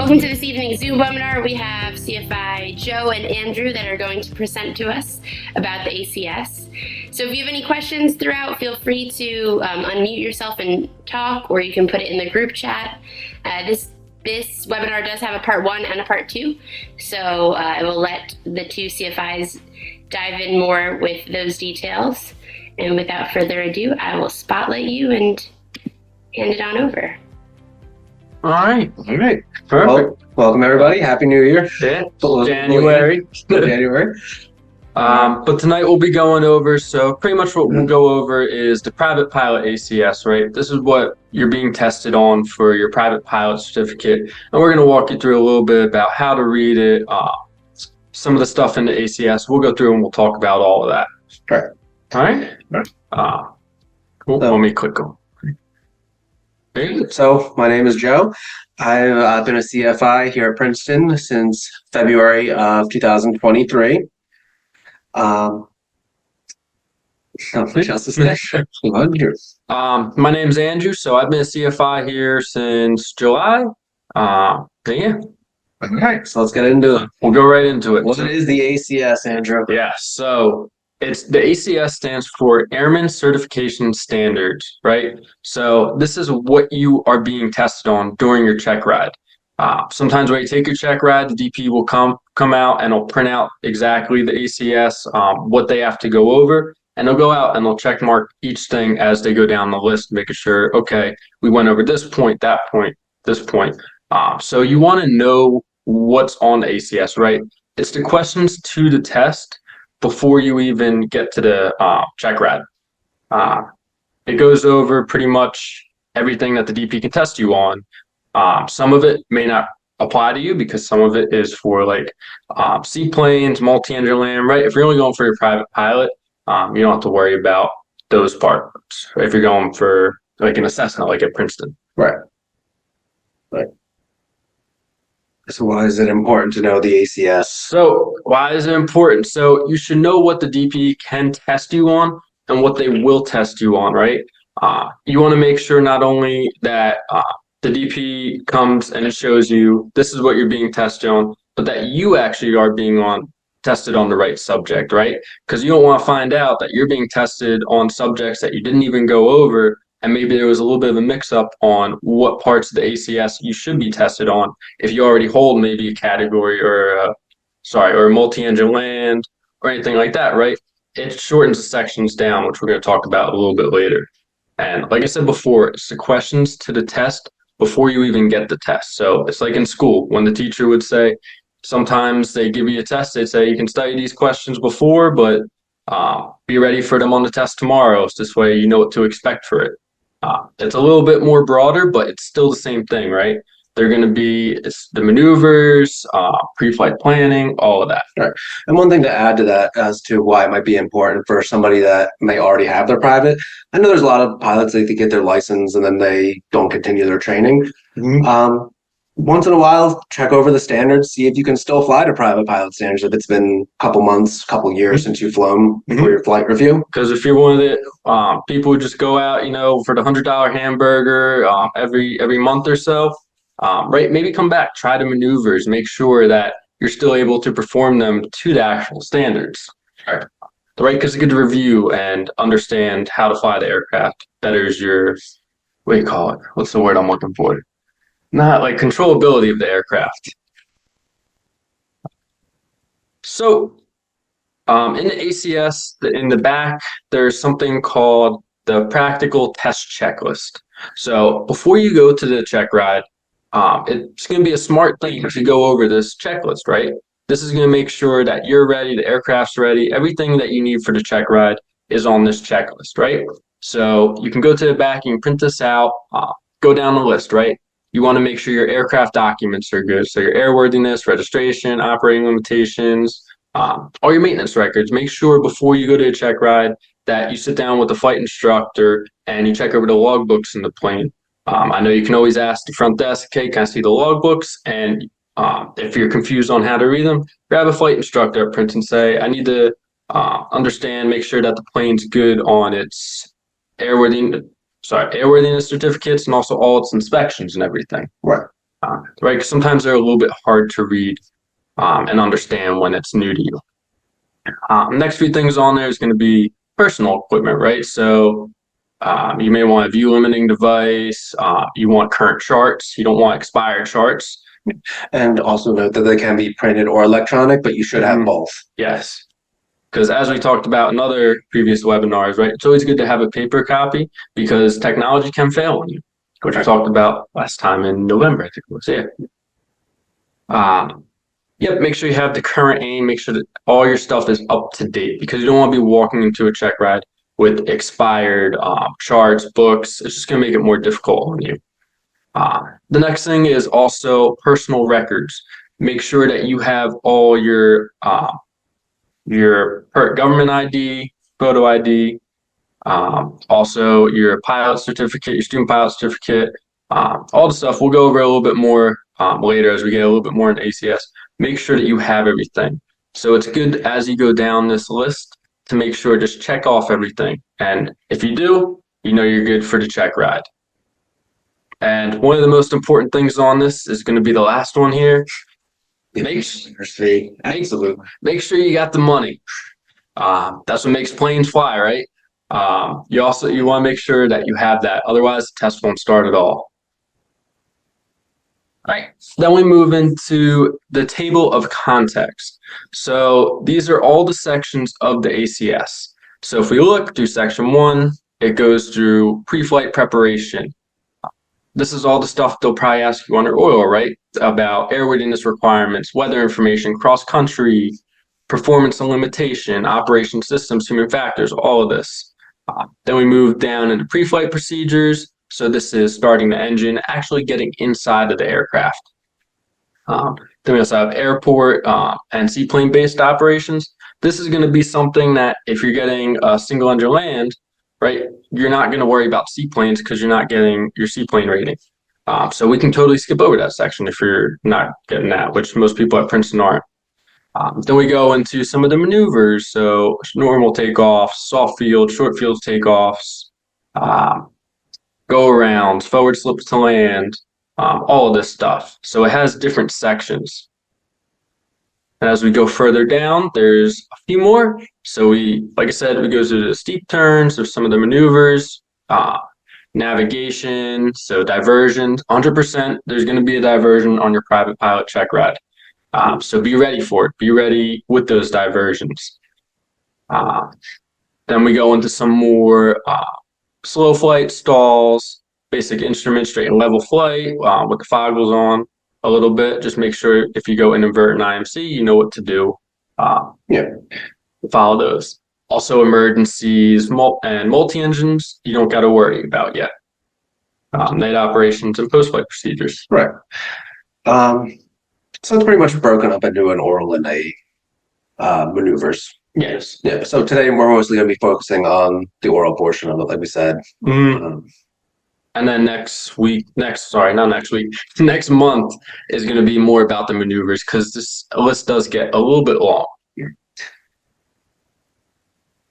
Welcome to this evening's Zoom webinar. We have CFI Joe and Andrew that are going to present to us about the ACS. So if you have any questions throughout, feel free to unmute yourself and talk, or you can put it in the group chat. This webinar does have a part 1 and a part 2, so I will let the two CFIs dive in more with those details. And without further ado, I will spotlight you and hand it on over. All right. Perfect. Well, welcome everybody. Happy New Year. Yeah. January. But tonight we'll be going over, so pretty much what we'll go over is the private pilot ACS, right? This is what you're being tested on for your private pilot certificate. And we're going to walk you through a little bit about how to read it, some of the stuff in the ACS. We'll go through and we'll talk about all of that. All right. Cool. Let me click on. So my name is Joe. I've been a CFI here at Princeton since February of 2023. My name's Andrew, so I've been a CFI here since July. Yeah. Okay, so let's get into it. We'll go right into it. What is the ACS, Andrew? Yeah, so it's the ACS stands for Airman Certification Standards, right? So this is what you are being tested on during your check ride. Sometimes when you take your check ride, the DP will come out and it'll print out exactly the ACS, what they have to go over, and they'll go out and they'll check mark each thing as they go down the list, making sure, okay, we went over this point, that point, this point. So you want to know what's on the ACS, right? It's the questions to the test before you even get to the check ride. It goes over pretty much everything that the DP can test you on. Some of it may not apply to you because some of it is for like seaplanes, multi-engine land, right? If you're only going for your private pilot, you don't have to worry about those parts. If you're going for like an assessment, like at Princeton. Right. So why is it important to know the ACS? So why is it important? So you should know what the DP can test you on and what they will test you on, right? You want to make sure not only that the DP comes and it shows you this is what you're being tested on, but that you actually are being tested on the right subject, right? Because you don't want to find out that you're being tested on subjects that you didn't even go over, and maybe there was a little bit of a mix-up on what parts of the ACS you should be tested on if you already hold maybe a category or a multi-engine land or anything like that, right? It shortens the sections down, which we're going to talk about a little bit later. And like I said before, it's the questions to the test before you even get the test. So it's like in school when the teacher would say, sometimes they give you a test, they'd say you can study these questions before, but be ready for them on the test tomorrow. So this way you know what to expect for it. It's a little bit more broader, but it's still the same thing, right? They're going to be the maneuvers, pre-flight planning, all of that. Right. And one thing to add to that as to why it might be important for somebody that may already have their private. I know there's a lot of pilots that get their license and then they don't continue their training. Mm-hmm. Once in a while, check over the standards, see if you can still fly to private pilot standards if it's been a couple months, couple years since you've flown for your flight review. Because if you're one of the people who just go out, for the $100 hamburger every month or so, right? Maybe come back, try the maneuvers, make sure that you're still able to perform them to the actual standards. Right? Because you get to review and understand how to fly the aircraft. Betters your, what do you call it? What's the word I'm looking for? Not like controllability of the aircraft. So in the ACS, in the back, there's something called the practical test checklist. So before you go to the check ride, it's going to be a smart thing to go over this checklist, right? This is going to make sure that you're ready, the aircraft's ready, everything that you need for the check ride is on this checklist, right? So you can go to the back, you can print this out, go down the list, right? You want to make sure your aircraft documents are good. So your airworthiness, registration, operating limitations, all your maintenance records. Make sure before you go to a check ride that you sit down with the flight instructor and you check over the logbooks in the plane. I know you can always ask the front desk, okay, can I see the logbooks? And if you're confused on how to read them, grab a flight instructor at Princeton and say, I need to understand, make sure that the plane's good on its airworthiness certificates and also all its inspections and everything. Right. right? 'Cause sometimes they're a little bit hard to read and understand when it's new to you. Next few things on there is going to be personal equipment, right? So you may want a view limiting device. You want current charts. You don't want expired charts. And also note that they can be printed or electronic, but you should have both. Yes. Because as we talked about in other previous webinars, right, it's always good to have a paper copy because technology can fail on you, which we talked about last time in November, I think it was, Yep, make sure you have the current aim, make sure that all your stuff is up to date because you don't want to be walking into a Checkride with expired charts, books. It's just going to make it more difficult on you. The next thing is also personal records. Make sure that you have all your government ID, photo ID, also your pilot certificate, your student pilot certificate, all the stuff. We'll go over a little bit more later as we get a little bit more into ACS. Make sure that you have everything. So it's good as you go down this list to make sure just check off everything. And if you do, you know you're good for the check ride. And one of the most important things on this is going to be the last one here. Make sure you got the money. That's what makes planes fly, right? You want to make sure that you have that. Otherwise, the test won't start at all. All right. Then we move into the table of contents. So these are all the sections of the ACS. So if we look through section 1, it goes through pre-flight preparation. This is all the stuff they'll probably ask you under oil, right? About airworthiness requirements, weather information, cross-country, performance and limitation, operation systems, human factors, all of this. Then we move down into pre-flight procedures. So this is starting the engine, actually getting inside of the aircraft. Then we also have airport and seaplane-based operations. This is going to be something that if you're getting a single engine land, right, you're not going to worry about seaplanes because you're not getting your seaplane rating. So we can totally skip over that section if you're not getting that, which most people at Princeton aren't. Then we go into some of the maneuvers. So normal takeoffs, soft field, short field takeoffs, go arounds, forward slips to land, all of this stuff. So it has different sections. And as we go further down, there's a few more. So like I said, we go through the steep turns, there's some of the maneuvers, navigation, so diversions, 100%, there's going to be a diversion on your private pilot check ride. So be ready for it. Be ready with those diversions. Then we go into some more slow flight, stalls, basic instruments, straight and level flight with the foggles on a little bit. Just make sure if you go in invert and IMC, you know what to do. Follow those. Also emergencies and multi-engines, you don't got to worry about yet. Night operations and post-flight procedures. Right. So it's pretty much broken up into an oral and a maneuvers. Yes. Yeah. So today we're mostly going to be focusing on the oral portion of it, like we said. And then next month is going to be more about the maneuvers because this list does get a little bit long.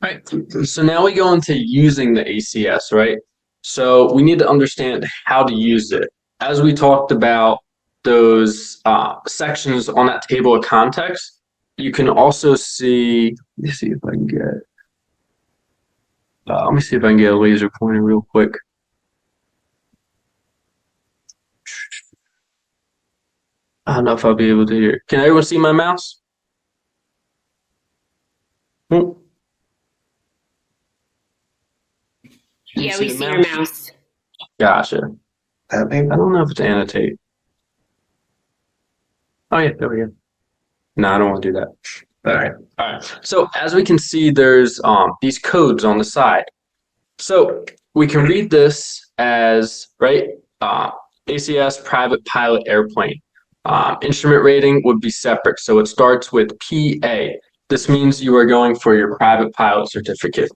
Right. So now we go into using the ACS, right? So we need to understand how to use it. As we talked about those sections on that table of context, you can also see, let me see if I can get a laser pointer real quick. I don't know if I'll be able to hear. Can everyone see my mouse? Yeah, we see your mouse. Gotcha. I don't know if it's annotate. Oh yeah, there we go. No, I don't want to do that. All right. So as we can see, there's these codes on the side. So we can read this as, right, ACS private pilot airplane. Instrument rating would be separate. So it starts with PA. This means you are going for your private pilot certificate.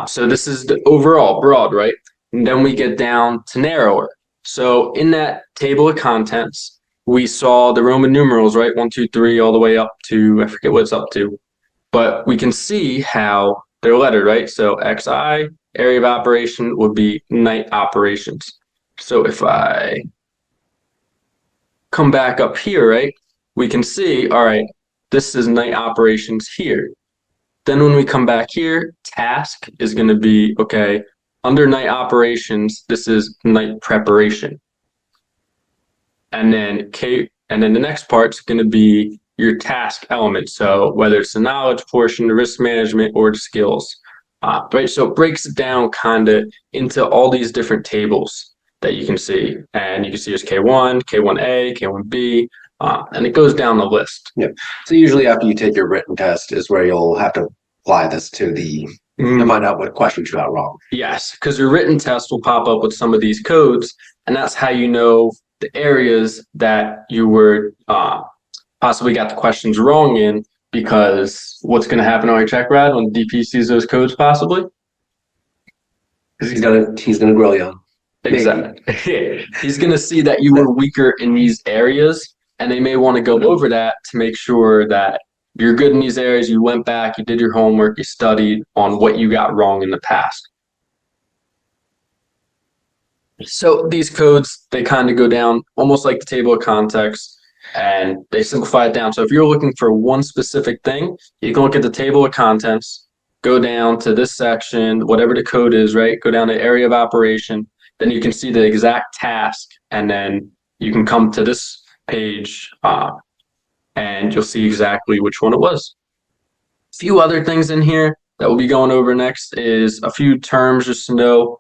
So this is the overall broad, right? And then we get down to narrower. So in that table of contents, we saw the Roman numerals, right? 1, 2, 3, all the way up to, I forget what it's up to. But we can see how they're lettered, right? So XI, area of operation, would be night operations. So if I come back up here, right, we can see, all right, this is night operations here. Then when we come back here, task is going to be, okay, under night operations, this is night preparation. And then the next part's going to be your task element. So whether it's the knowledge portion, the risk management, or the skills, right? So it breaks it down kind of into all these different tables that you can see. And you can see there's K1, K1A, K1B, and it goes down the list. Yeah. So usually after you take your written test is where you'll have to apply this to to find out what questions you got wrong. Yes, because your written test will pop up with some of these codes, and that's how you know the areas that you were possibly got the questions wrong in, because what's going to happen on your check ride when the DP sees those codes possibly? He's gonna grill you on. Exactly. He's going to see that you were weaker in these areas, and they may want to go over that to make sure that you're good in these areas. You went back, you did your homework, you studied on what you got wrong in the past. So these codes, they kind of go down almost like the table of contents, and they simplify it down. So if you're looking for one specific thing, you can look at the table of contents, go down to this section, whatever the code is, right? Go down to area of operation. Then you can see the exact task, and then you can come to this page and you'll see exactly which one it was. A few other things in here that we'll be going over next is a few terms just to know.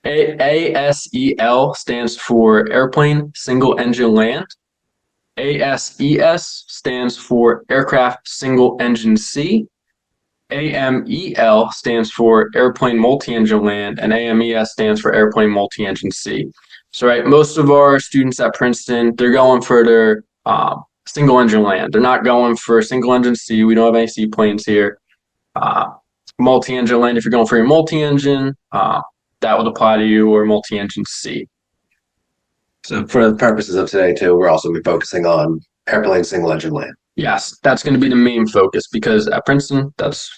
ASEL stands for Airplane Single Engine Land. ASES stands for Aircraft Single Engine Sea. AMEL stands for Airplane Multi-Engine Land, and AMES stands for Airplane Multi-Engine Sea. So, right, most of our students at Princeton, they're going for their single engine land. They're not going for single engine sea. We don't have any seaplanes here. Multi-engine land, if you're going for your multi-engine, that would apply to you, or multi-engine sea. So for the purposes of today too, we're also be focusing on airplane single engine land. Yes, that's going to be the main focus, because at Princeton, that's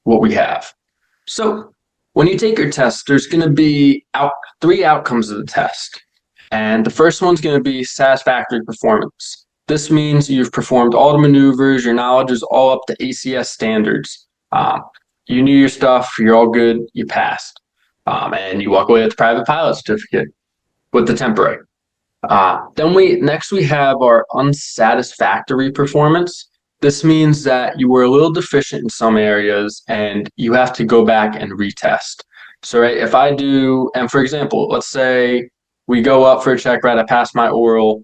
what we have. So when you take your test, there's going to be three outcomes of the test. And the first one's going to be satisfactory performance. This means you've performed all the maneuvers, your knowledge is all up to ACS standards. You knew your stuff, you're all good, you passed. And you walk away with the private pilot certificate with the temporary. Next we have our unsatisfactory performance. This means that you were a little deficient in some areas and you have to go back and retest. So, right, if I do, and for example, let's say we go up for a check ride, I pass my oral,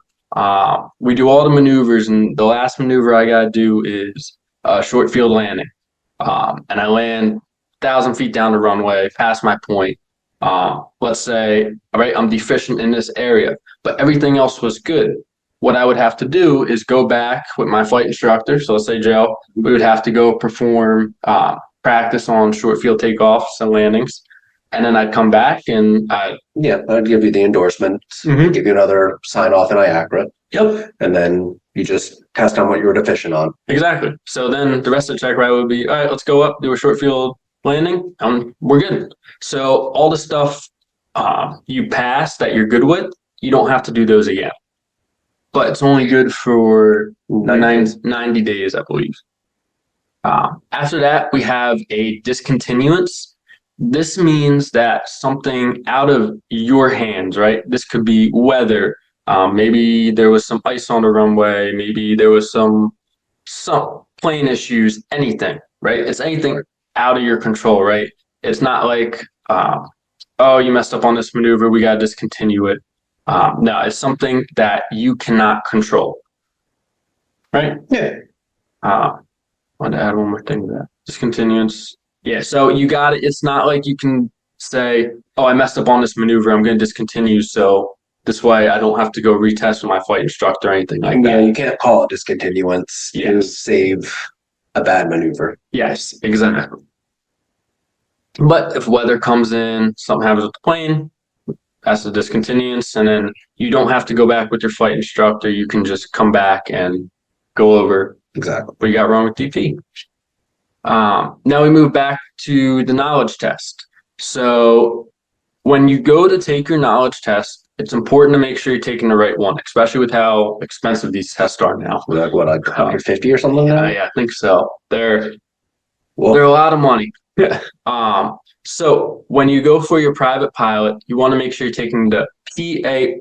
we do all the maneuvers, and the last maneuver I gotta do is a short field landing. And I land 1,000 feet down the runway, past my point. Let's say, all right, I'm deficient in this area, but everything else was good. What I would have to do is go back with my flight instructor. So let's say Joe, we would have to go perform practice on short field takeoffs and landings. And then I'd come back and I'd give you the endorsement, give you another sign off in IACRA. Yep. And then you just test on what you were deficient on. Exactly. So then the rest of the check ride would be, all right, let's go up, do a short field landing, and we're good. So all the stuff you pass that you're good with, you don't have to do those again. But it's only good for 90 days, I believe. After that, we have a discontinuance. This means that something out of your hands, right? This could be weather. Maybe there was some ice on the runway. Maybe there was some plane issues, anything, right? It's anything out of your control, right? It's not like, oh, you messed up on this maneuver, we got to discontinue it. No, it's something that you cannot control, right? Yeah. I want to add one more thing to that. Discontinuance. Yeah, so you got it. It's not like you can say, oh, I messed up on this maneuver, I'm going to discontinue, so this way I don't have to go retest with my flight instructor or anything like that. Yeah, you can't call it discontinuance to save a bad maneuver. Yes, exactly. But if weather comes in, something happens with the plane, that's the discontinuance, and then you don't have to go back with your flight instructor. You can just come back and go over exactly what you got wrong with DP. Now we move back to the knowledge test. So when you go to take your knowledge test, it's important to make sure you're taking the right one, especially with how expensive these tests are now. Like what, like 150 or something now? Yeah, I think so. They're a lot of money. Yeah. So when you go for your private pilot, you want to make sure you're taking the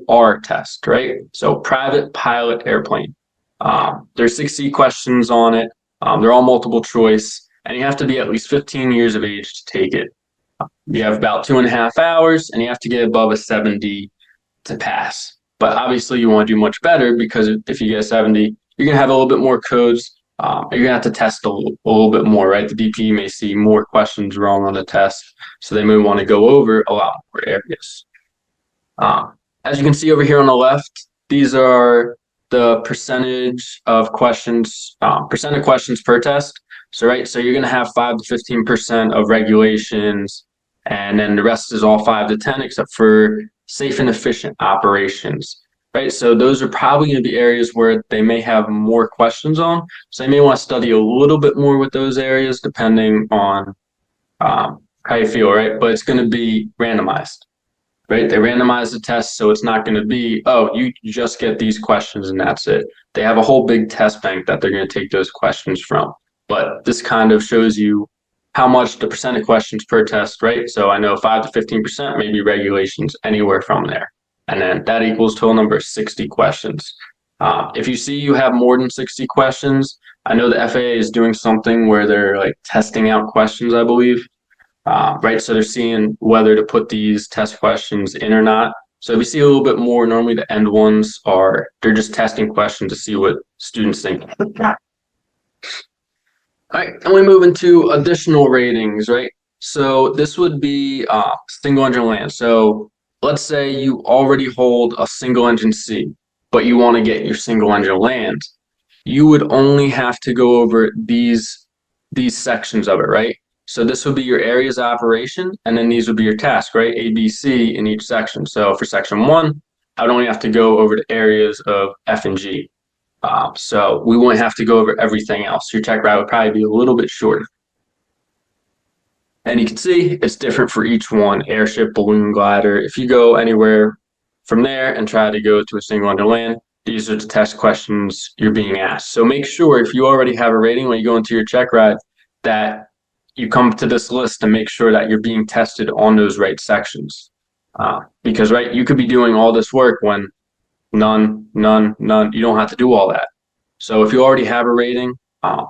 PAR test, right? So private pilot airplane. There's 60 questions on it. They're all multiple choice, and you have to be at least 15 years of age to take it. You have about 2.5 hours, and you have to get above a 70 to pass. But obviously, you want to do much better, because if you get a 70, you're going to have a little bit more codes. You're going to have to test a little bit more, right? The DP may see more questions wrong on the test, so they may want to go over a lot more areas. As you can see over here on the left, these are the percentage of questions, percent of questions per test. So, right, so you're going to have 5 to 15% of regulations, and then the rest is all 5 to 10, except for safe and efficient operations. Right, so those are probably going to be areas where they may have more questions on. So they may want to study a little bit more with those areas, depending on how you feel, right? But it's going to be randomized, right? They randomize the test, so it's not going to be, oh, you just get these questions and that's it. They have a whole big test bank that they're going to take those questions from. But this kind of shows you how much the percent of questions per test, right? So I know 5 to 15% may be regulations, anywhere from there. And then that equals total number of 60 questions. If you see you have more than 60 questions, I know the FAA is doing something where they're like testing out questions, I believe. Right, so they're seeing whether to put these test questions in or not. So if you see a little bit more, normally the end ones they're just testing questions to see what students think. All right, and we move into additional ratings, right? So this would be single engine land. So let's say you already hold a single engine C, but you want to get your single engine land. You would only have to go over these sections of it, right? So this would be your areas of operation, and then these would be your tasks, right? A, B, C in each section. So for section 1, I would only have to go over the areas of F and G. So we wouldn't have to go over everything else. Your check ride would probably be a little bit shorter. And you can see it's different for each one: airship, balloon, glider. If you go anywhere from there and try to go to a single engine land, these are the test questions you're being asked. So make sure, if you already have a rating when you go into your check ride, that you come to this list and make sure that you're being tested on those right sections. Because, right, you could be doing all this work when none, you don't have to do all that. So if you already have a rating,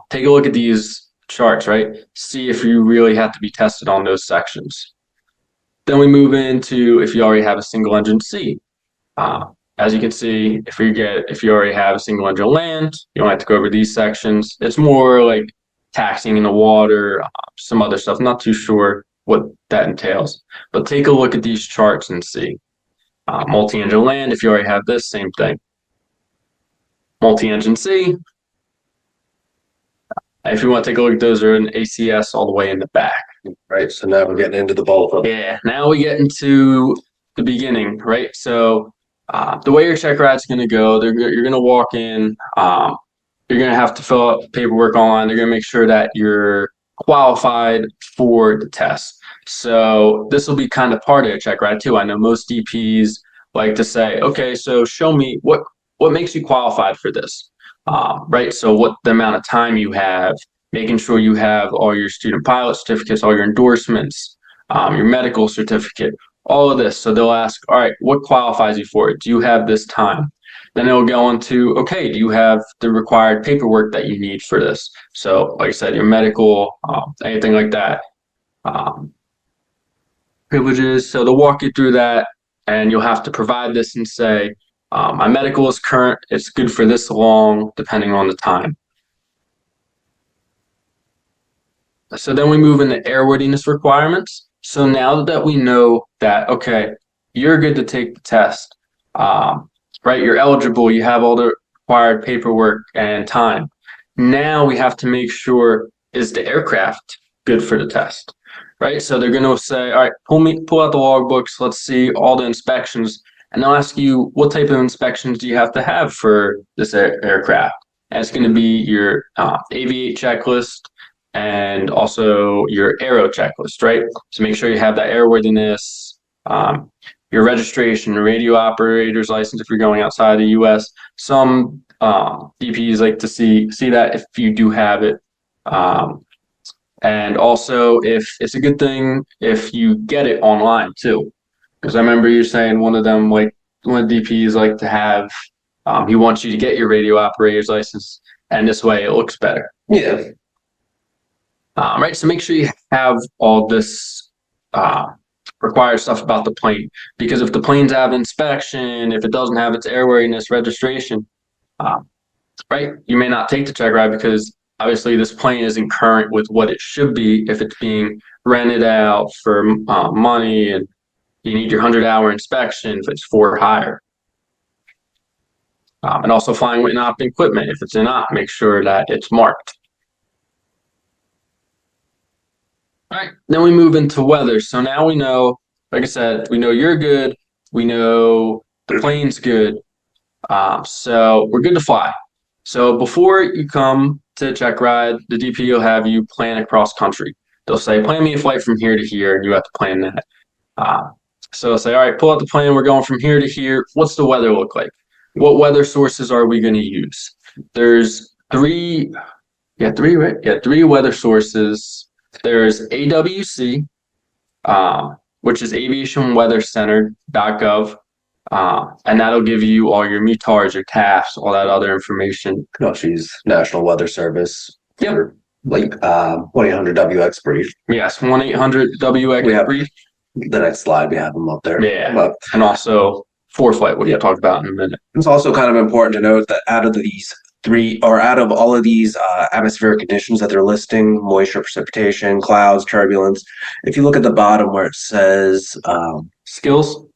take a look at these charts, right? See if you really have to be tested on those sections. Then we move into if you already have a single engine C. As you can see, if you already have a single engine land, you don't have to go over these sections. It's more like taxiing in the water, some other stuff. Not too sure what that entails, but take a look at these charts and see. Multi-engine land, if you already have this, same thing. Multi-engine C. If you want to take a look at those, are in ACS all the way in the back. Right, so now we're getting into the bulk of it. Yeah, now we get into the beginning, right? So the way your check ride's going to go, you're going to walk in, you're going to have to fill out paperwork online. They're going to make sure that you're qualified for the test. So this will be kind of part of your check ride too. I know most DPs like to say, okay, so show me what makes you qualified for this. Right, so what the amount of time you have, making sure you have all your student pilot certificates, all your endorsements, your medical certificate, all of this. So they'll ask, all right, what qualifies you for it? Do you have this time? Then it'll go on to, okay, do you have the required paperwork that you need for this? So like I said, your medical, anything like that. Privileges, so they'll walk you through that, and you'll have to provide this and say, my medical is current, it's good for this long, depending on the time. So then we move into airworthiness requirements. So now that we know that, okay, you're good to take the test, right, you're eligible, you have all the required paperwork and time. Now we have to make sure, is the aircraft good for the test, right? So they're going to say, all right, pull out the logbooks, let's see all the inspections. And they'll ask you, what type of inspections do you have to have for this aircraft? And it's going to be your Aviate checklist and also your Aero checklist, right? So make sure you have that airworthiness. your registration, radio operator's license if you're going outside the U.S. Some DPs like to see that if you do have it. And also, if it's a good thing if you get it online too, because I remember you saying one of DPs like to have, he wants you to get your radio operator's license, and this way it looks better. Yeah. Right. So make sure you have all this required stuff about the plane, because if the plane's have inspection, if it doesn't have its airworthiness registration, right, you may not take the check ride because obviously this plane isn't current with what it should be if it's being rented out for money, and you need your 100-hour inspection if it's for hire. And also flying with op equipment. If it's in op, make sure that it's marked. All right, then we move into weather. So now we know, like I said, we know you're good. We know the plane's good. So we're good to fly. So before you come to check ride, the DP will have you plan across country. They'll say, plan me a flight from here to here, and you have to plan that. So they'll say, all right, pull out the plan. We're going from here to here. What's the weather look like? What weather sources are we going to use? There's three weather sources. There's AWC, which is aviationweathercenter.gov, and that'll give you all your METARs, your TAFs, all that other information. You can also use National Weather Service. Yep. Like 1-800-WX brief. Yes, 1-800-WX brief. The next slide, we have them up there. Yeah, and also ForeFlight, which we'll talk about in a minute. It's also kind of important to note that out of all of these atmospheric conditions that they're listing, moisture, precipitation, clouds, turbulence, if you look at the bottom where it says skills,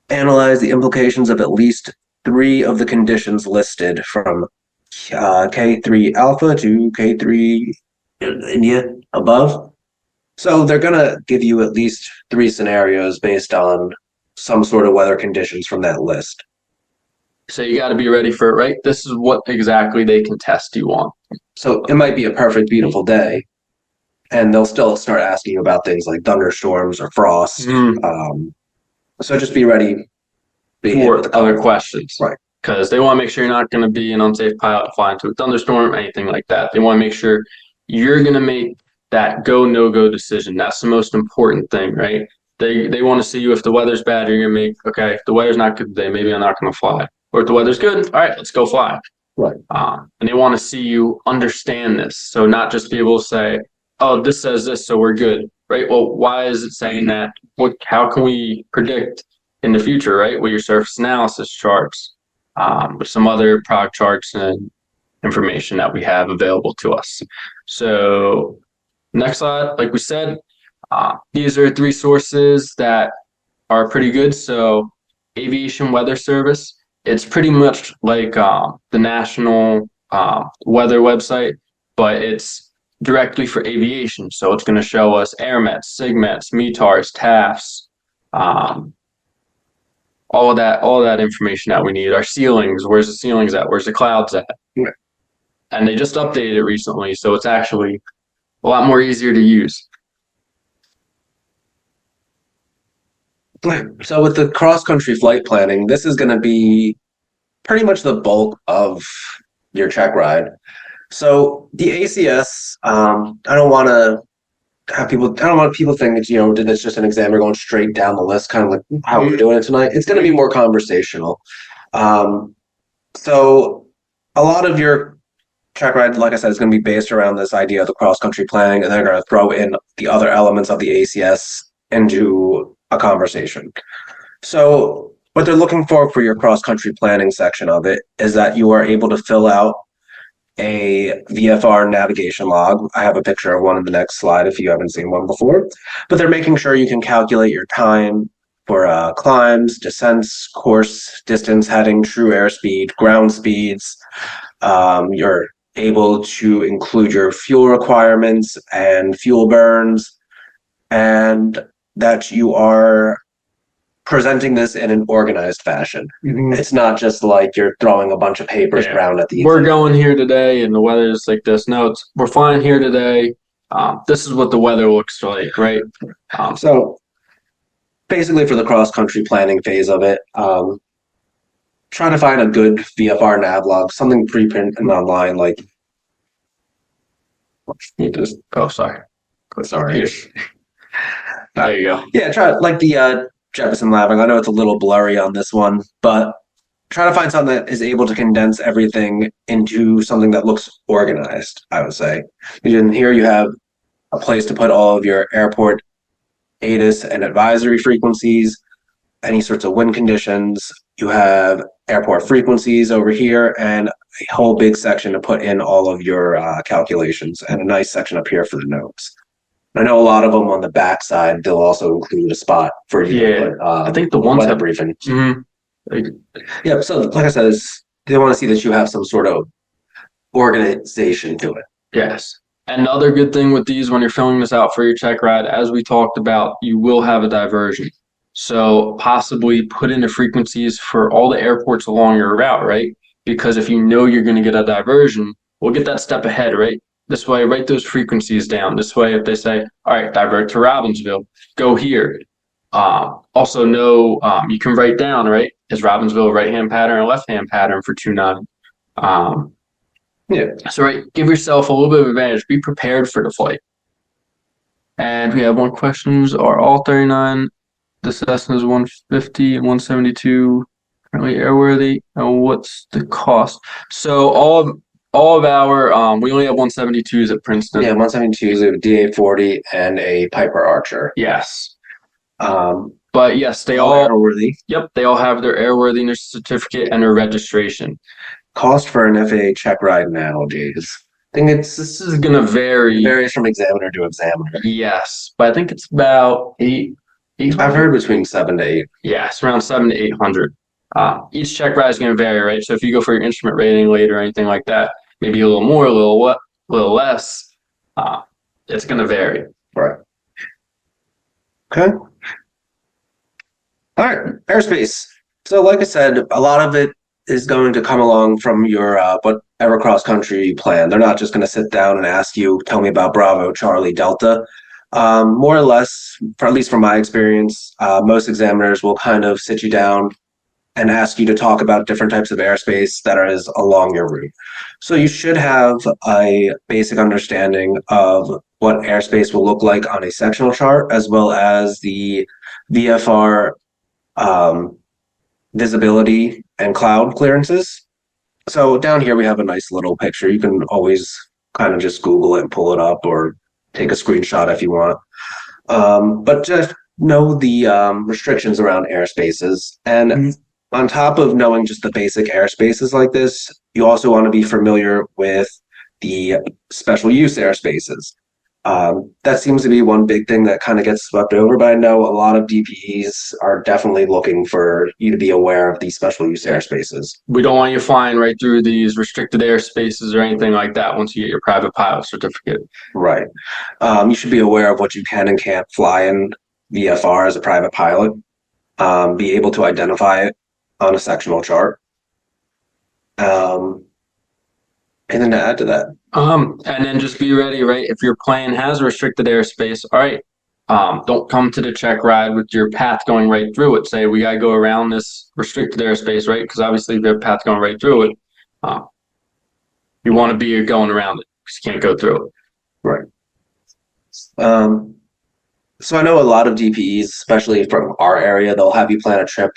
analyze the implications of at least 3 of the conditions listed from K3 alpha to K3 India above. So they're going to give you at least 3 scenarios based on some sort of weather conditions from that list. So you got to be ready for it, right? This is what exactly they can test you on. So it might be a perfect, beautiful day, and they'll still start asking you about things like thunderstorms or frost. So just be ready for other questions. Right. Because they want to make sure you're not going to be an unsafe pilot flying into a thunderstorm, anything like that. They want to make sure you're going to make that go, no-go decision. That's the most important thing, right? They want to see you if the weather's bad, you're going to make, okay, if the weather's not good today, maybe I'm not going to fly. Or if the weather's good, all right, let's go fly. Right. And they want to see you understand this. So not just be able to say, oh, this says this, so we're good, right? Well, why is it saying that? How can we predict in the future, right? With your surface analysis charts, with some other product charts and information that we have available to us. So next slide, like we said, these are 3 sources that are pretty good. So Aviation Weather Service, it's pretty much like the national weather website, but it's directly for aviation. So it's going to show us airmets, sigmets, METARs, TAFs, all of that information that we need. Our ceilings, where's the ceilings at? Where's the clouds at? Yeah. And they just updated it recently, so it's actually a lot more easier to use. So with the cross-country flight planning, this is going to be pretty much the bulk of your check ride. So the ACS, I don't want people to think that, that it's just an exam, we're going straight down the list, kind of like how we're doing it tonight. It's going to be more conversational. So a lot of your check ride, like I said, is going to be based around this idea of the cross-country planning, and they're going to throw in the other elements of the ACS into a conversation. So what they're looking for your cross-country planning section of it is that you are able to fill out a VFR navigation log. I have a picture of one in the next slide if you haven't seen one before, but they're making sure you can calculate your time for climbs, descents, course, distance, heading, true airspeed, ground speeds. You're able to include your fuel requirements and fuel burns, and that you are presenting this in an organized fashion. Mm-hmm. It's not just like you're throwing a bunch of papers around at the We're going here today and the weather's like this. No, we're flying here today. This is what the weather looks like, right? So basically for the cross-country planning phase of it. Try to find a good VFR nav log, something preprint and online, like You just, oh, sorry. sorry. There you go. Yeah, try like the Jefferson Labbing. I know it's a little blurry on this one, but try to find something that is able to condense everything into something that looks organized, I would say. In here you have a place to put all of your airport ATIS and advisory frequencies, any sorts of wind conditions. You have airport frequencies over here, and a whole big section to put in all of your calculations, and a nice section up here for the notes. I know a lot of them on the back side, they'll also include a spot for you to put, I think the ones weather have briefing. Mhm. Yeah, so like I said, they want to see that you have some sort of organization to it. Yes. Another good thing with these, when you're filling this out for your check ride, as we talked about, you will have a diversion. So possibly put in the frequencies for all the airports along your route, right? Because if you know you're going to get a diversion, we'll get that step ahead, right? This way, write those frequencies down. This way, if they say, all right, divert to Robbinsville, go here. Also know, you can write down, right? Is Robbinsville right-hand pattern or left-hand pattern for 29? Yeah. So, right, give yourself a little bit of advantage. Be prepared for the flight. And we have one questions. Are all 39, the Cessna's 150 and 172 currently airworthy? And what's the cost? So all of our, we only have 172s at Princeton. Yeah, 172 is a DA-40 and a Piper Archer. Yes. Um, But yes, they all all, airworthy. yep, they all have their airworthiness certificate and their registration. Cost for an FAA check ride nowadays. I think This is going to vary. varies from examiner to examiner. Yes, but I think it's about eight. I've heard between 7 to 8. Yeah, it's around 700 to 800. Each check ride is going to vary, right? So if you go for your instrument rating later or anything like that, maybe a little more, a little less. It's going to vary. Right. Okay. All right, airspace. So like I said, a lot of it is going to come along from your whatever cross-country plan. They're not just going to sit down and ask you, tell me about Bravo, Charlie, Delta. More or less, at least from my experience, most examiners will kind of sit you down and ask you to talk about different types of airspace that is along your route. So you should have a basic understanding of what airspace will look like on a sectional chart, as well as the VFR visibility and cloud clearances. So down here we have a nice little picture. You can always kind of just Google it and pull it up, or take a screenshot if you want. But just know the restrictions around airspaces. And on top of knowing just the basic airspaces like this, you also want to be familiar with the special use airspaces. That seems to be one big thing that kind of gets swept over, but I know a lot of DPEs are definitely looking for you to be aware of these special use airspaces. We don't want you flying right through these restricted airspaces or anything like that once you get your private pilot certificate. Right. You should be aware of what you can and can't fly in VFR as a private pilot. Be able to identify it on a sectional chart. Anything to add to that? And then just be ready, right? If your plane has restricted airspace, all right, don't come to the check ride with your path going right through it. Say, we got to go around this restricted airspace, right? Because obviously if you have a path going right through it, you want to be going around it because you can't go through it. Right. So I know a lot of DPEs, especially from our area, they'll have you plan a trip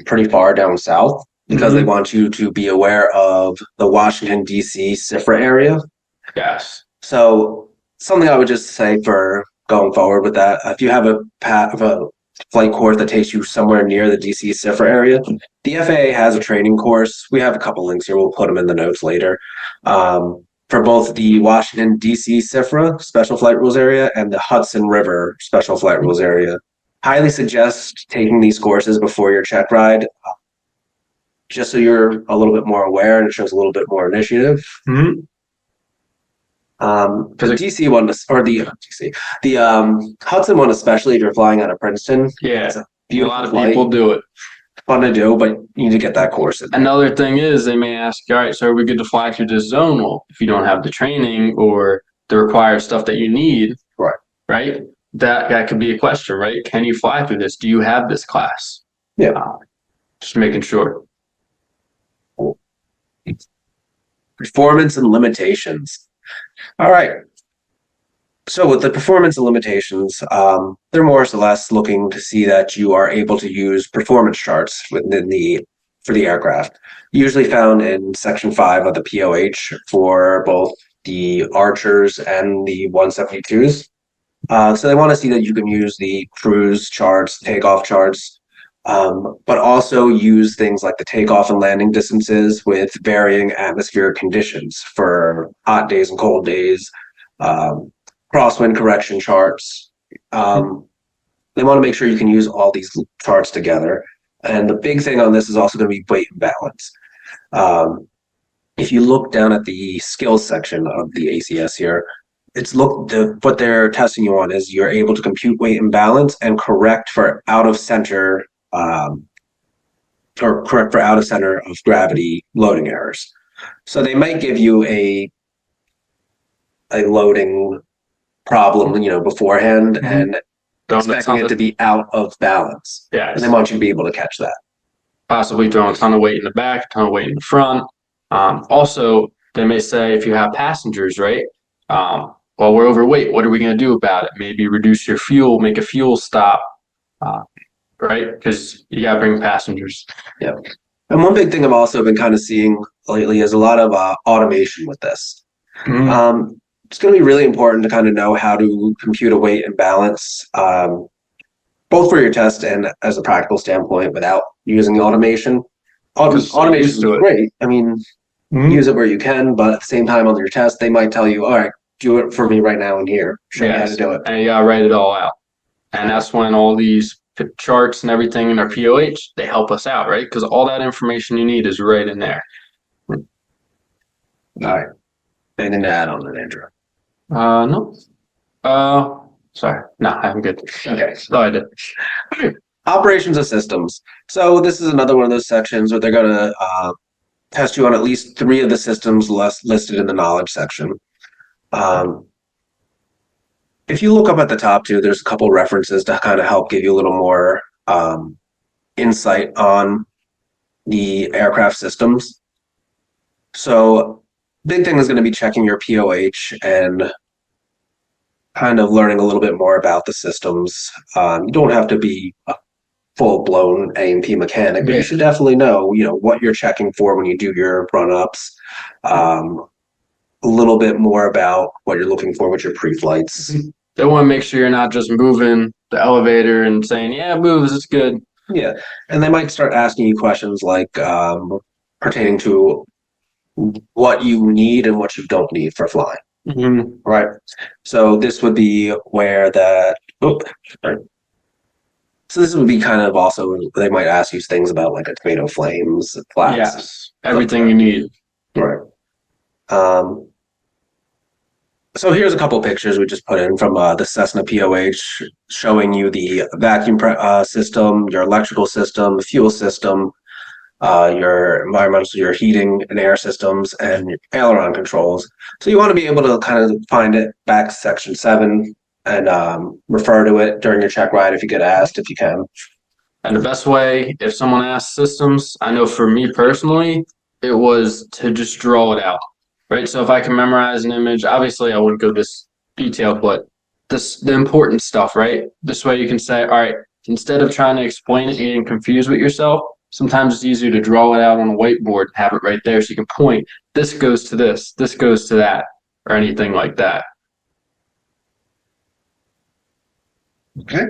pretty far down south, because they want you to be aware of the Washington, D.C. CFRA area. Yes. So something I would just say for going forward with that, if you have a flight course that takes you somewhere near the D.C. CFRA area, the FAA has a training course. We have a couple links here. We'll put them in the notes later. For both the Washington, D.C. CFRA Special Flight Rules Area and the Hudson River Special Flight Rules Area. Highly suggest taking these courses before your check ride, just so you're a little bit more aware and it shows a little bit more initiative. Mm-hmm. For the DC one, or the Hudson one, especially if you're flying out of Princeton. Yeah, a lot of people do it. Fun to do, but you need to get that course in. Another thing is they may ask, all right, so are we good to fly through this zone? Well, if you don't have the training or the required stuff that you need, right? that could be a question, right? Can you fly through this? Do you have this class? Yeah. Just making sure. Performance and limitations. All right. So with the performance and limitations, they're more or less looking to see that you are able to use performance charts for the aircraft, usually found in Section 5 of the POH for both the Archers and the 172s. So they want to see that you can use the cruise charts, takeoff charts, but also use things like the takeoff and landing distances with varying atmospheric conditions for hot days and cold days, crosswind correction charts. They want to make sure you can use all these charts together. And the big thing on this is also going to be weight and balance. If you look down at the skills section of the ACS here, what they're testing you on is you're able to compute weight and balance and correct for out of center of gravity loading errors. So they might give you a loading problem, beforehand, and expecting it to be out of balance. Yeah. And they want you to be able to catch that. Possibly throwing a ton of weight in the back, a ton of weight in the front. Also, they may say if you have passengers, right? Well, we're overweight. What are we going to do about it? Maybe reduce your fuel, make a fuel stop, right? Because you got to bring passengers. Yeah. And one big thing I've also been kind of seeing lately is a lot of automation with this. Mm-hmm. It's going to be really important to kind of know how to compute a weight and balance, both for your test and as a practical standpoint without using the automation. Automation is great. I mean, use it where you can, but at the same time on your test, they might tell you, all right, do it for me right now in here. Show me how to do it. And you got to write it all out. And that's when all these charts and everything in our POH, they help us out, right? Because all that information you need is right in there. All right. Anything to add on that, Andrew? No. Sorry. No, I'm good. Okay. No, I did. Operations of systems. So this is another one of those sections where they're going to test you on at least 3 of the systems listed in the knowledge section. If you look up at the top too, there's a couple references to kind of help give you a little more insight on the aircraft systems. So big thing is going to be checking your POH and kind of learning a little bit more about the systems. You don't have to be a full-blown A&P mechanic, but you should definitely know, what you're checking for when you do your run-ups. A little bit more about what you're looking for with your pre-flights. They want to make sure you're not just moving the elevator and saying, yeah, it moves, it's good. Yeah, and they might start asking you questions like pertaining to what you need and what you don't need for flying. Mm-hmm. Right. So this would be where so this would be kind of also, they might ask you things about like a tomato flames, flaps. Yes, everything you need. Right. So here's a couple pictures we just put in from the Cessna POH showing you the vacuum system, your electrical system, the fuel system, your environmental, your heating and air systems, and your aileron controls. So you want to be able to kind of find it back to Section 7 and refer to it during your check ride if you get asked, if you can. And the best way, if someone asks systems, I know for me personally, it was to just draw it out, right? So if I can memorize an image, obviously I wouldn't go this detailed, but the important stuff, right? This way you can say, all right, instead of trying to explain it and getting confused with yourself, sometimes it's easier to draw it out on a whiteboard and have it right there so you can point, this goes to this goes to that, or anything like that. Okay.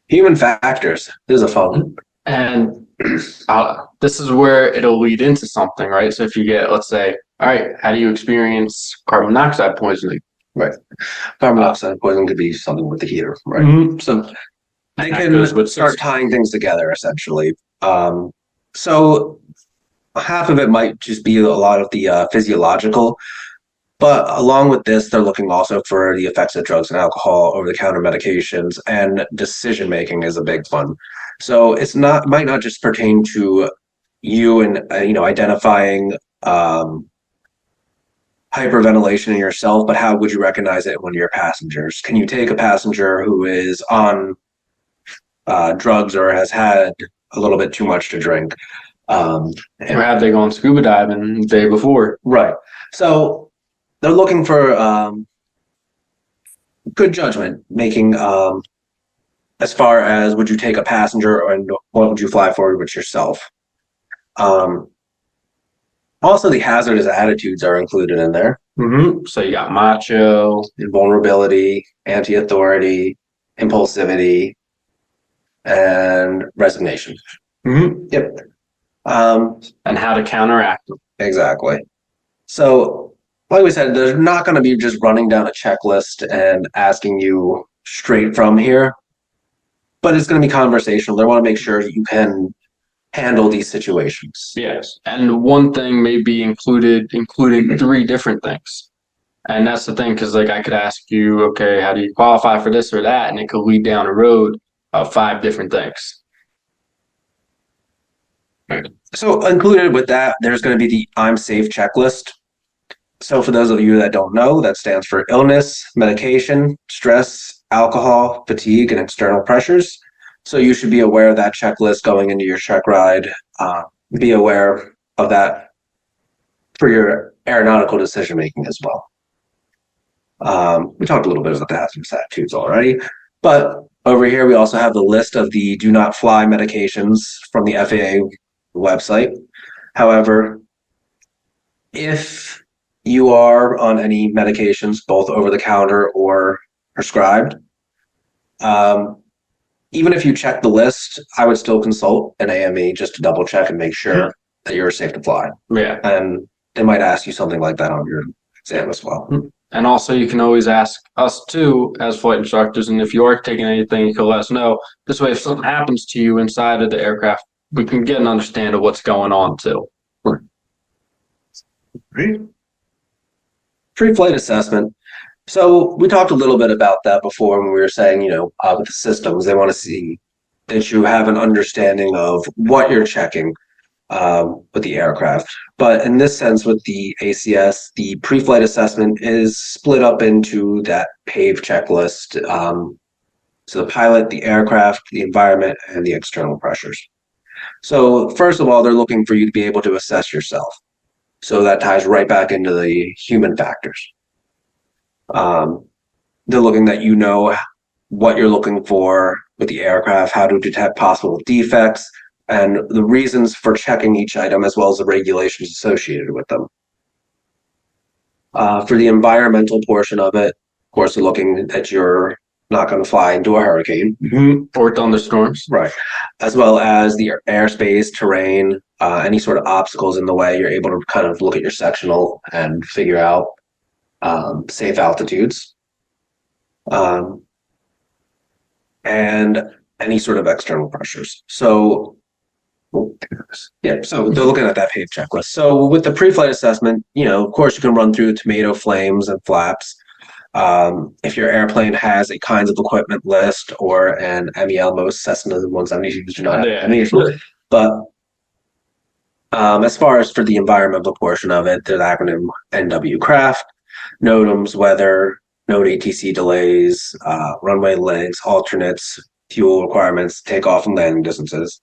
Human factors. This is a fun one. And this is where it'll lead into something, right? So if you get, let's say, all right, how do you experience carbon monoxide poisoning? Right. Carbon monoxide poisoning could be something with the heater, right? Mm-hmm. So they can start tying things together, essentially. So half of it might just be a lot of the physiological, but along with this, they're looking also for the effects of drugs and alcohol, over-the-counter medications, and decision-making is a big one. So might not just pertain to you and identifying how hyperventilation in yourself, but how would you recognize it in one of your passengers? Can you take a passenger who is on drugs or has had a little bit too much to drink? Or have they gone scuba diving the day before? Right. So they're looking for good judgment, making as far as would you take a passenger and what would you fly forward with yourself? Also, the hazardous attitudes are included in there. So you got macho, Invulnerability, anti-authority, impulsivity, and resignation. Yep. And how to counteract them. Exactly. So, like we said, they're not going to be just running down a checklist and asking you straight from here, but it's going to be conversational. They want to make sure you can handle these situations. Yes. And one thing may be including 3 different things. And that's the thing, because like I could ask you, okay, how do you qualify for this or that? And it could lead down a road of 5 different things. So included with that, there's going to be the I'm Safe checklist. So for those of you that don't know, that stands for illness, medication, stress, alcohol, fatigue, and external pressures. So you should be aware of that checklist going into your Checkride. Be aware of that for your aeronautical decision making as well. We talked a little bit about the hazardous attitudes already, but over here we also have the list of the do not fly medications from the FAA website. However, if you are on any medications, both over the counter or prescribed, even if you check the list, I would still consult an AME just to double check and make sure that you're safe to fly. Yeah. And they might ask you something like that on your exam as well. And also you can always ask us too as flight instructors, and if you are taking anything, you can let us know. This way, if something happens to you inside of the aircraft, we can get an understanding of what's going on too. Preflight assessment. So we talked a little bit about that before when we were saying, with the systems, they want to see that you have an understanding of what you're checking with the aircraft. But in this sense, with the ACS, the pre-flight assessment is split up into that PAVE checklist. So the pilot, the aircraft, the environment, and the external pressures. So first of all, they're looking for you to be able to assess yourself. So that ties right back into the human factors. They're looking that you know what you're looking for with the aircraft, how to detect possible defects, and the reasons for checking each item, as well as the regulations associated with them. For the environmental portion of it, of course, they're looking that you're not going to fly into a hurricane. Or thunderstorms. Right. As well as the airspace, terrain, any sort of obstacles in the way, you're able to kind of look at your sectional and figure out safe altitudes. And any sort of external pressures. So yeah, so they're looking at that PAVE checklist. So with the pre-flight assessment, of course you can run through tomato flames and flaps. If your airplane has a kinds of equipment list or an MEL, most Cessna 172s do not have any issue. But as far as for the environmental portion of it, there's the acronym NW craft, NOTAMs, weather, node ATC delays, runway lengths, alternates, fuel requirements, takeoff and landing distances.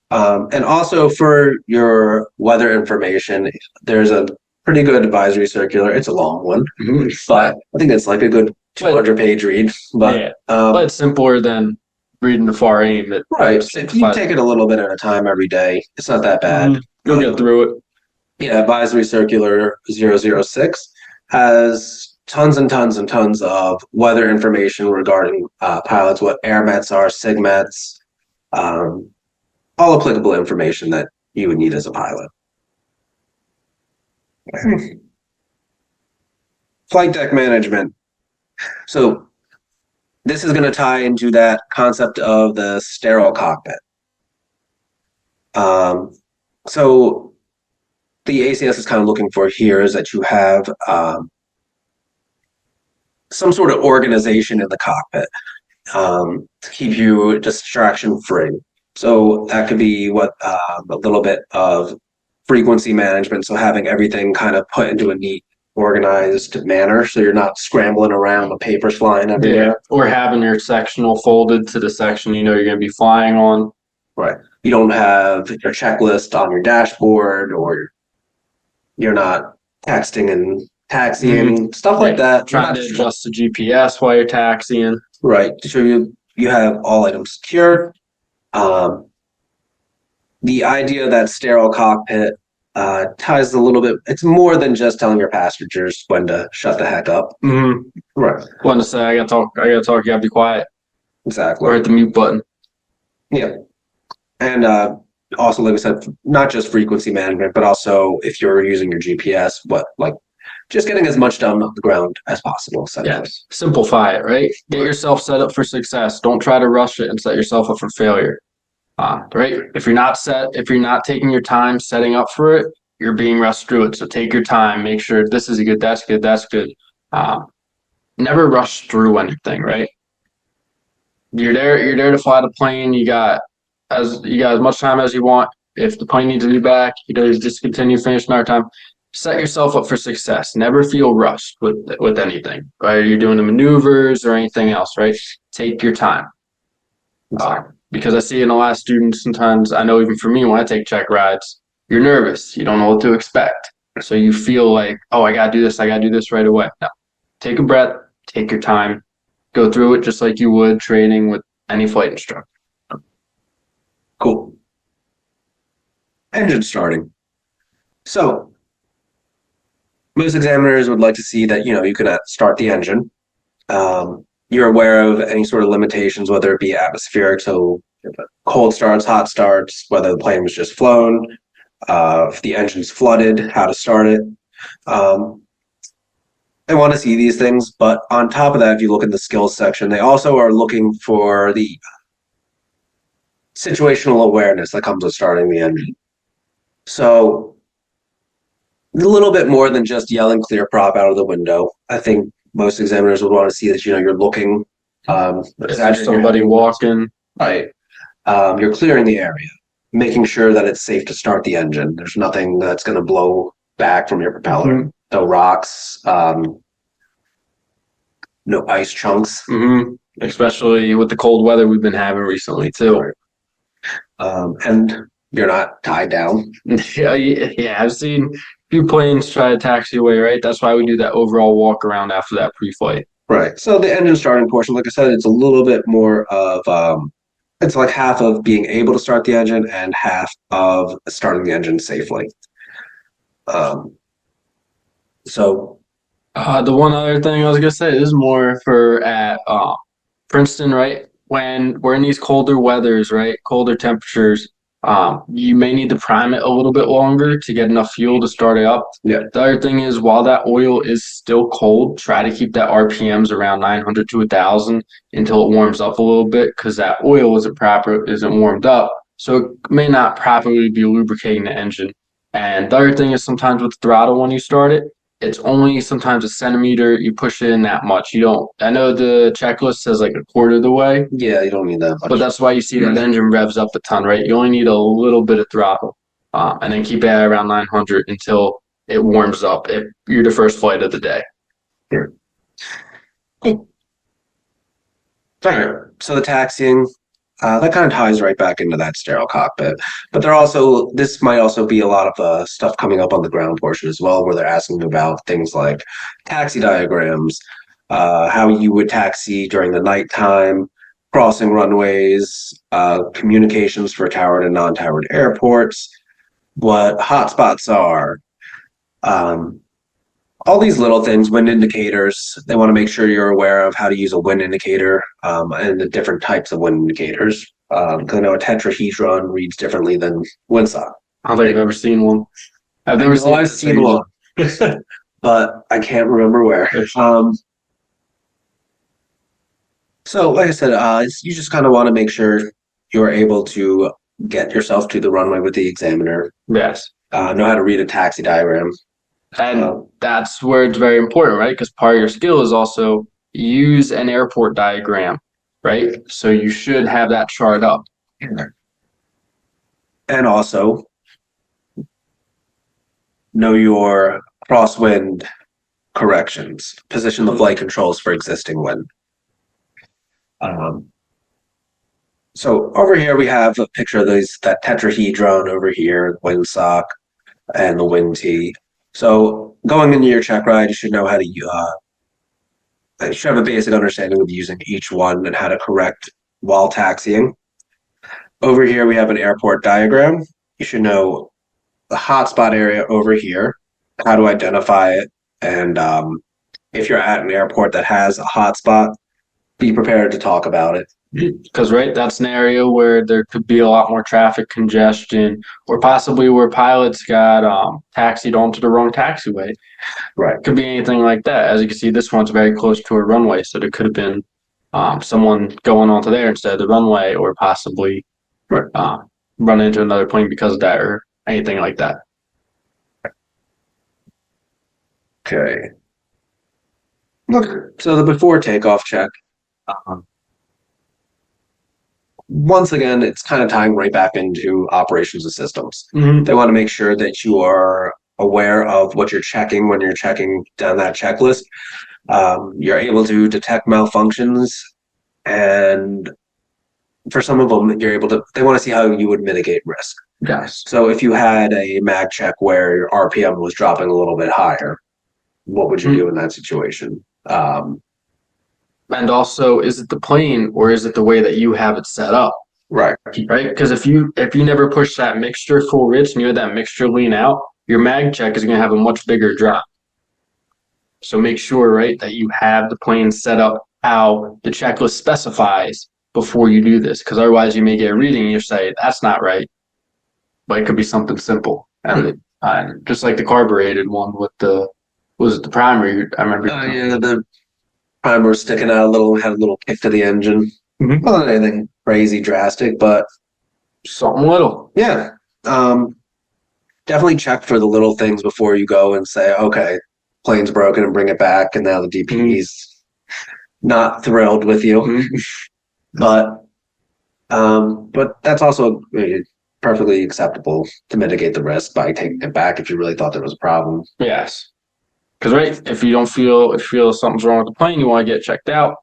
And also for your weather information, there's a pretty good advisory circular. It's a long one, but I think it's like a good 200-page read. But but it's simpler than reading the far aim. Right. If you take it a little bit at a time every day, it's not that bad. You'll get through it. Yeah, advisory circular 006 has tons and tons and tons of weather information regarding pilots, what air mets are, sigmets, all applicable information that you would need as a pilot. Flight deck management. So this is going to tie into that concept of the sterile cockpit. So the ACS is kind of looking for here is that you have some sort of organization in the cockpit to keep you distraction free. So that could be a little bit of frequency management. So having everything kind of put into a neat organized manner, so you're not scrambling around with papers flying everywhere. Yeah. Or having your sectional folded to the section you know you're going to be flying on. Right. You don't have your checklist on your dashboard, or you're not texting and taxiing, stuff like that. Trying to adjust the GPS while you're taxiing. Right. So you have all items secured. The idea that sterile cockpit ties a little bit. It's more than just telling your passengers when to shut the heck up. Mm-hmm. Right. When to say I gotta talk. You gotta be quiet. Exactly. Or hit the mute button. Yeah. And also, like I said, not just frequency management, but also if you're using your GPS, just getting as much done on the ground as possible. Yes. Simplify it, right? Get yourself set up for success. Don't try to rush it and set yourself up for failure. Right? If you're not taking your time setting up for it, you're being rushed through it. So take your time. Make sure this is good, that's good, that's good. Never rush through anything, right? You're there to fly the plane. You got as much time as you want. If the plane needs to be back, just continue finishing our time. Set yourself up for success. Never feel rushed with anything. Right? You're doing the maneuvers or anything else, right? Take your time. Because I see in a lot of students, sometimes I know even for me, when I take check rides, you're nervous. You don't know what to expect. So you feel like, oh, I got to do this right away. No, take a breath, take your time, go through it just like you would training with any flight instructor. Cool. Engine starting. So most examiners would like to see that, you can start the engine. You're aware of any sort of limitations, whether it be atmospheric, so cold starts, hot starts, whether the plane was just flown, if the engine's flooded, how to start it. They want to see these things, but on top of that, if you look in the skills section, they also are looking for the situational awareness that comes with starting the engine. So a little bit more than just yelling clear prop out of the window. I think most examiners would want to see that, you're looking. There's somebody walking. Right. You're clearing the area, making sure that it's safe to start the engine. There's nothing that's going to blow back from your propeller. Mm-hmm. No rocks, no ice chunks. Mm-hmm. Especially with the cold weather we've been having recently too. Right. And you're not tied down. Yeah. I've seen a few planes try to taxi away, right? That's why we do that overall walk around after that pre-flight. Right. So the engine starting portion, like I said, it's a little bit more of it's like half of being able to start the engine and half of starting the engine safely. So the one other thing I was gonna say, this is more for at Princeton, right? When we're in these colder weathers, right? Colder temperatures, you may need to prime it a little bit longer to get enough fuel to start it up. Yeah. The other thing is, while that oil is still cold, try to keep that RPMs around 900 to 1,000 until it warms up a little bit, because that oil isn't warmed up, so it may not properly be lubricating the engine. And the other thing is, sometimes with the throttle when you start it, it's only sometimes a centimeter. You push it in that much. You don't. I know the checklist says like a quarter of the way. Yeah, you don't need that much. But that's why you see that engine revs up a ton, right? You only need a little bit of throttle, and then keep it at around 900 until it warms up. If you're the first flight of the day. Sure. Cool. Right. So the taxiing. That kind of ties right back into that sterile cockpit. But this might also be a lot of stuff coming up on the ground portion as well, where they're asking about things like taxi diagrams, how you would taxi during the nighttime, crossing runways, communications for towered and non-towered airports, what hotspots are, all these little things, wind indicators. They want to make sure you're aware of how to use a wind indicator and the different types of wind indicators. Because I know a tetrahedron reads differently than windsock. I don't think I've ever seen one. I've seen one, but I can't remember where. So, like I said, you just kind of want to make sure you're able to get yourself to the runway with the examiner. Yes. Know how to read a taxi diagram. And that's where it's very important, right? Because part of your skill is also use an airport diagram, right? So you should have that chart up. And also know your crosswind corrections. Position the flight controls for existing wind. So over here we have a picture of that tetrahedron over here, windsock and the wind T. So going into your check ride, you should know how to you should have a basic understanding of using each one and how to correct while taxiing. Over here we have an airport diagram. You should know the hotspot area over here, how to identify it, and if you're at an airport that has a hotspot, be prepared to talk about it. Because, right, that's an area where there could be a lot more traffic congestion, or possibly where pilots got taxied onto the wrong taxiway. Right. Could be anything like that. As you can see, this one's very close to a runway, so there could have been someone going onto there instead of the runway, or possibly run into another plane because of that, or anything like that. Okay. Look, so the before takeoff check. Once again, it's kind of tying right back into operations of systems. They want to make sure that you are aware of what you're checking when you're checking down that checklist. You're able to detect malfunctions, and for some of them, they want to see how you would mitigate risk. Yes. So if you had a mag check where your RPM was dropping a little bit higher, what would you do in that situation? And also, is it the plane or is it the way that you have it set up? Right. Right? Because if you never push that mixture full rich and you had that mixture lean out, your mag check is going to have a much bigger drop. So make sure, right, that you have the plane set up how the checklist specifies before you do this. Because otherwise you may get a reading and you say, that's not right. But it could be something simple. And just like the carbureted one with was it the primary? I remember. Yeah, the primer was sticking out a little, had a little kick to the engine. Wasn't anything crazy drastic, but something little. Yeah. Definitely check for the little things before you go and say, okay, plane's broken and bring it back. And now the DP's not thrilled with you. But that's also perfectly acceptable to mitigate the risk by taking it back if you really thought there was a problem. Yes. Because, right, if you feel something's wrong with the plane, you want to get checked out.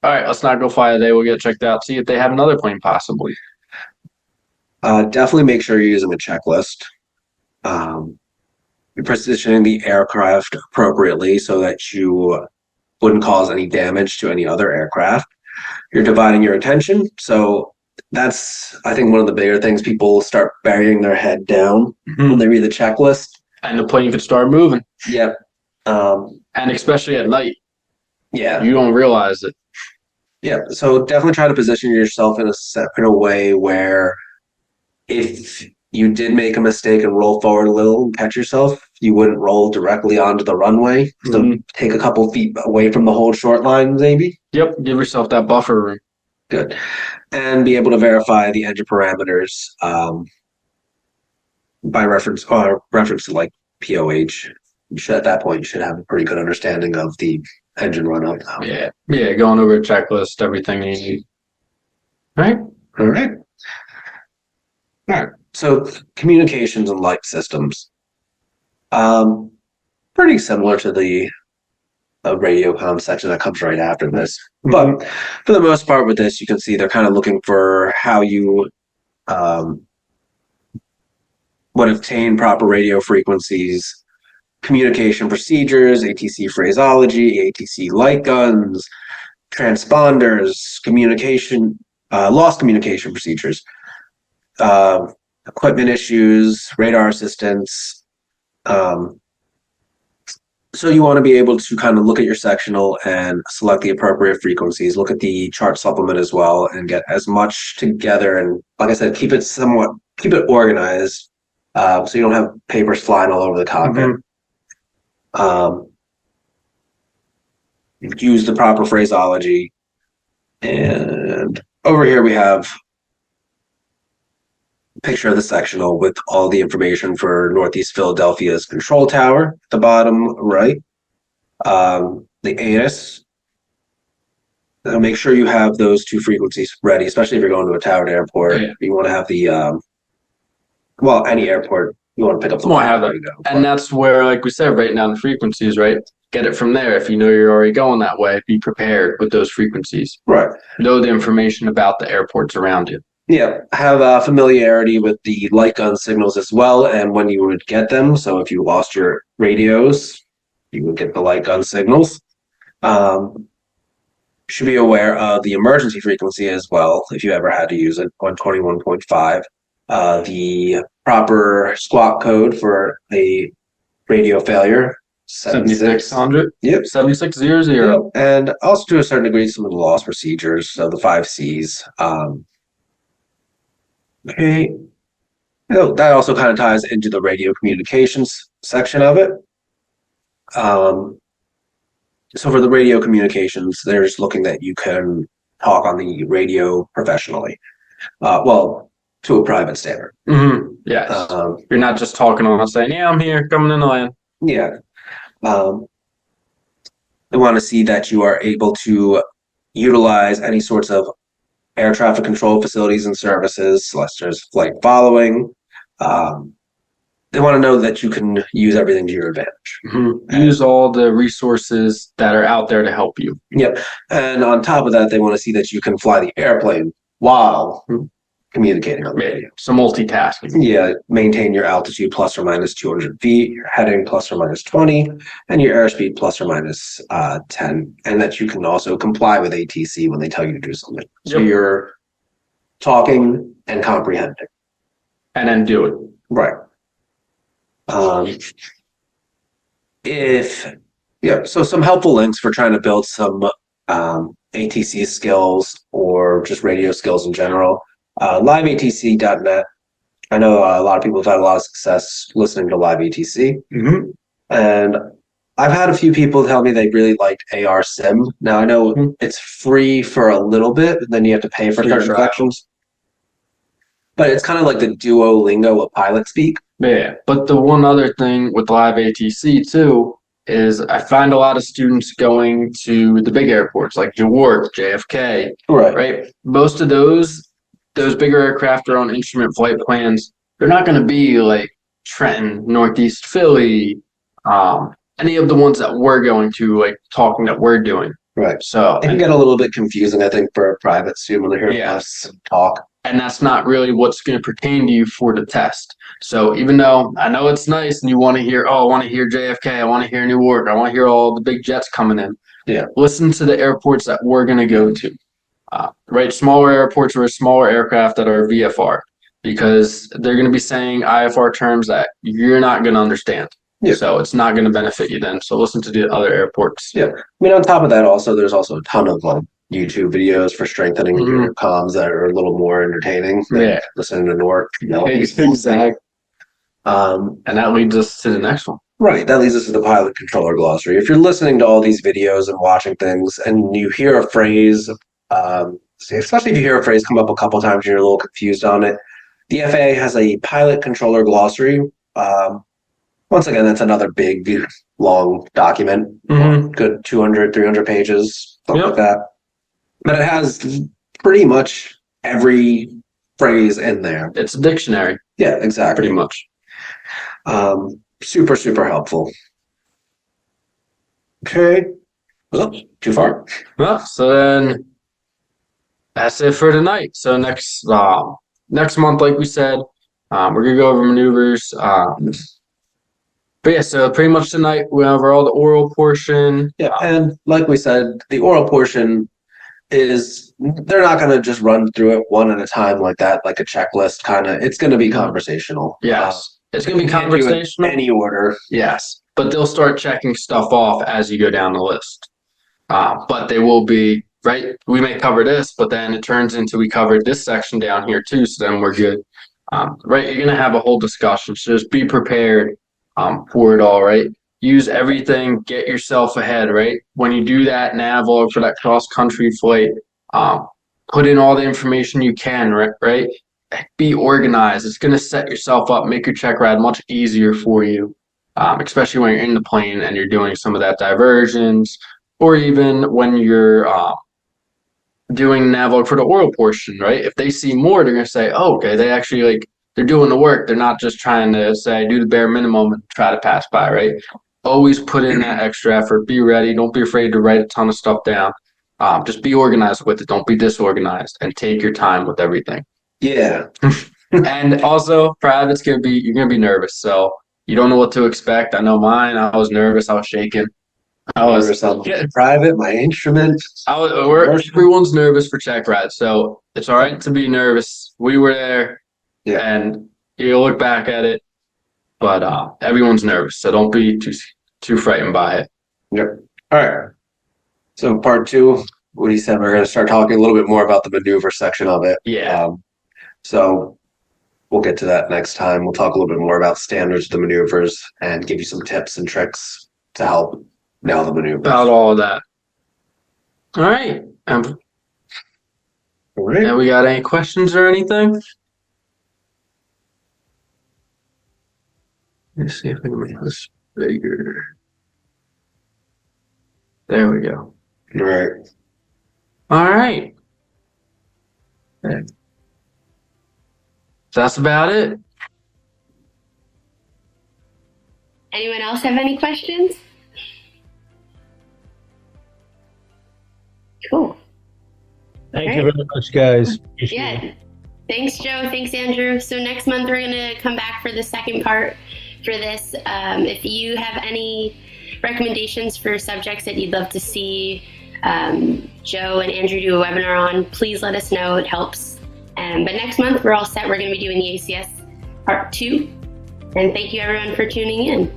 All right, let's not go fly today. We'll get checked out. See if they have another plane possibly. Definitely make sure you're using a checklist. You're positioning the aircraft appropriately so that you wouldn't cause any damage to any other aircraft. You're dividing your attention. So that's, I think, one of the bigger things. People start burying their head down when they read the checklist. And the plane could start moving. Yep. And especially at night. Yeah. You don't realize it. Yeah. So definitely try to position yourself in a way where if you did make a mistake and roll forward a little and catch yourself, you wouldn't roll directly onto the runway. So take a couple feet away from the whole short line, maybe. Yep. Give yourself that buffer room. Good. And be able to verify the engine parameters by reference to like POH. At that point, you should have a pretty good understanding of the engine run-up. Yeah. Yeah, going over a checklist, everything you need. All right. So communications and light systems. Pretty similar to the radio comm section that comes right after this. But for the most part with this, you can see they're kind of looking for how you would obtain proper radio frequencies, communication procedures, ATC phraseology, ATC light guns, transponders, communication, lost communication procedures, equipment issues, radar assistance. So you want to be able to kind of look at your sectional and select the appropriate frequencies, look at the chart supplement as well, and get as much together. And like I said, keep it organized so you don't have papers flying all over the cockpit. Use the proper phraseology. And over here we have a picture of the sectional with all the information for Northeast Philadelphia's control tower at the bottom right. The ANIS. Make sure you have those two frequencies ready, especially if you're going to a towered airport. Yeah. You want to have the any airport. You want to pick up the one. And that's where, like we said, writing down the frequencies, right? get it from there. If you know you're already going that way, be prepared with those frequencies. Right. Know the information about the airports around you. Yeah, have familiarity with the light gun signals as well, and when you would get them. So if you lost your radios, you would get the light gun signals. Should be aware of the emergency frequency as well, if you ever had to use it, 121.5. The proper squawk code for a radio failure, 7600. Yep. 7600. Yep. And also to a certain degree, some of the loss procedures, so the 5Cs. Okay. That also kind of ties into the radio communications section of it. So for the radio communications, they're just looking that you can talk on the radio professionally. Well, to a private standard. Mm-hmm. Yes. You're not just talking on saying, yeah, I'm here, coming in the land. Yeah. They want to see that you are able to utilize any sorts of air traffic control facilities and services, such as flight following. They want to know that you can use everything to your advantage. Mm-hmm. Use all the resources that are out there to help you. Yep. And on top of that, they want to see that you can fly the airplane while communicating on the radio. So multitasking. Yeah. Maintain your altitude plus or minus 200 feet, your heading plus or minus 20, and your airspeed plus or minus 10. And that you can also comply with ATC when they tell you to do something. So you're talking and comprehending. And then do it. Right. So some helpful links for trying to build some ATC skills or just radio skills in general. LiveATC.net. I know a lot of people have had a lot of success listening to LiveATC. Mm-hmm. And I've had a few people tell me they really liked ARSim. Now I know it's free for a little bit, and then you have to pay for certain sections. But it's kind of like the Duolingo of pilot speak. Yeah, but the one other thing with Live ATC too is I find a lot of students going to the big airports like Newark, JFK. Right. Most of those bigger aircraft are on instrument flight plans. They're not going to be like Trenton, Northeast Philly, any of the ones that we're going to, like talking that we're doing. Right. So it can get a little bit confusing, I think, for a private student when they hear us talk. And that's not really what's going to pertain to you for the test. So even though I know it's nice and you want to hear, I want to hear JFK, I want to hear Newark, I want to hear all the big jets coming in. Yeah. Listen to the airports that we're going to go to. Right. Smaller airports or smaller aircraft that are VFR, because they're going to be saying IFR terms that you're not going to understand. Yeah. So it's not going to benefit you then. So listen to the other airports. Yeah. I mean, on top of that, also, there's also a ton of YouTube videos for strengthening your comms that are a little more entertaining than listening to Newark. Exactly. And that leads us to the next one. Right. That leads us to the pilot controller glossary. If you're listening to all these videos and watching things and you hear a phrase, especially if you hear a phrase come up a couple times and you're a little confused on it, the FAA has a pilot controller glossary. Once again, that's another big, long document, good 200, 300 pages, something like that. But it has pretty much every phrase in there. It's a dictionary. Yeah, exactly. Pretty much. Super, super helpful. Okay. Well, too far. Well, so then that's it for tonight. So next month, like we said, we're going to go over maneuvers. But yeah, so pretty much tonight we went over all the oral portion. Yeah, and like we said, the oral portion is, they're not going to just run through it one at a time like that, like a checklist kind of. It's going to be conversational. Yes, it's going to be conversational. In any order. Yes, but they'll start checking stuff off as you go down the list. But they will be, right, we may cover this, but then it turns into we covered this section down here too, so then we're good. Right, you're going to have a whole discussion, so just be prepared for it all, right? Use everything, get yourself ahead, right? When you do that nav-log for that cross-country flight, put in all the information you can, right? Be organized. It's going to set yourself up, make your check ride much easier for you, especially when you're in the plane and you're doing some of that diversions, or even when you're doing nav-log for the oral portion, right? If they see more, they're going to say, oh, okay, they actually they're doing the work. They're not just trying to say, do the bare minimum and try to pass by, right? always put in that extra effort. Be ready. Don't be afraid to write a ton of stuff down. Just be organized with it. Don't be disorganized, and take your time with everything. Yeah. And also, private's you're gonna be nervous. So you don't know what to expect. I know mine. I was nervous. I was shaking. Private, my instrument. Everyone's nervous for Checkride, so it's all right to be nervous. We were there, and you look back at it, but everyone's nervous, so don't be too frightened by it. Yep. All right. So part 2, what he said, we're going to start talking a little bit more about the maneuver section of it. Yeah. So we'll get to that next time. We'll talk a little bit more about standards of the maneuvers and give you some tips and tricks to help nail the maneuver. About all of that. All right. All right. And we got any questions or anything? Let's see if I can make this bigger. There we go. All right. All right. Okay. So that's about it. Anyone else have any questions? Cool. Thank you very much, guys. Appreciate it. Yeah. Thanks, Joe. Thanks, Andrew. So next month we're going to come back for the second part for this. If you have any recommendations for subjects that you'd love to see Joe and Andrew do a webinar on, please let us know. It helps. But next month we're all set. We're going to be doing the ACS part 2. And thank you everyone for tuning in.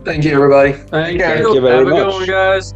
Thank you, everybody. Thank you very Have a good much. one, guys.